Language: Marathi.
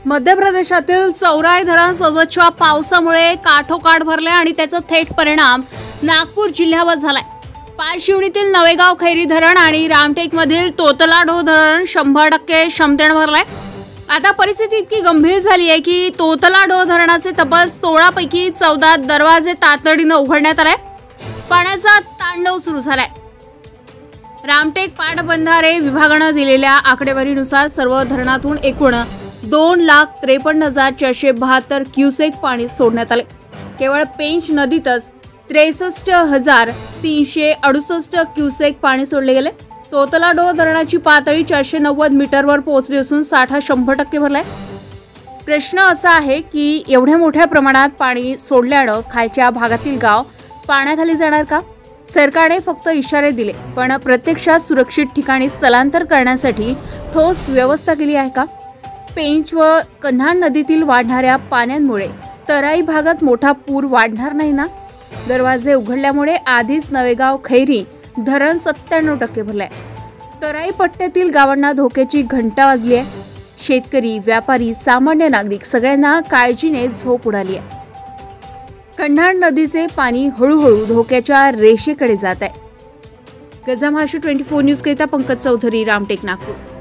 मध्य प्रदेशातील चौराई धरण सततच्या पावसामुळे काठोकाठ भरले आणि त्याचा थेट परिणाम नागपूर जिल्ह्यावर झालाय। पाचशिवणीतील नवेगाव खैरी धरण आणि रामटेकमधील तोतलाडो धरण 100% क्षमतेने भरलाय। आता परिस्थिती इतकी गंभीर झाली आहे की तोतलाडो धरणाचे तब्बल 16 पैकी 14 दरवाजे तातडीने उघडण्यात आले। पाण्याचा तांडव सुरू झालाय। रामटेक पाटबंधारे विभागाने दिलेल्या आकडेवारीनुसार सर्व धरणातून एकूण 2,53,472 क्युसेक पाणी सोडण्यात आले। केवळ पेंच नदीतच 63,368 क्युसेक पाणी सोडले गेले। तोतलाडो धरणाची पातळी 490 मीटरवर पोहोचली असून साठा 100% भरलाय। प्रश्न असा आहे की एवढ्या मोठ्या प्रमाणात पाणी सोडल्याने खालच्या भागातील गाव पाण्याखाली जाणार का? सरकारने फक्त इशारे दिले, पण प्रत्यक्षात सुरक्षित ठिकाणी स्थलांतर करण्यासाठी ठोस व्यवस्था केली आहे का? पेंच व कन्हान नदीतील वाढणाऱ्या पाण्यामुळे तराई भागात मोठा पूर वाढणार नाही ना? दरवाजे उघडल्यामुळे आधीच नवेगाव खैरी धरण 97% भरलंय। तराई पट्ट्यातील गावांना धोक्याची घंटा वाजली आहे। शेतकरी, व्यापारी, सामान्य नागरिक सगळ्यांना काळजीने झोप उडाली आहे। कन्हान नदीचे पाणी हळूहळू धोक्याच्या रेषेकडे जात आहे। गजा महाराष्ट्र 24 न्यूज करिता पंकज चौधरी, रामटेक, नागपूर।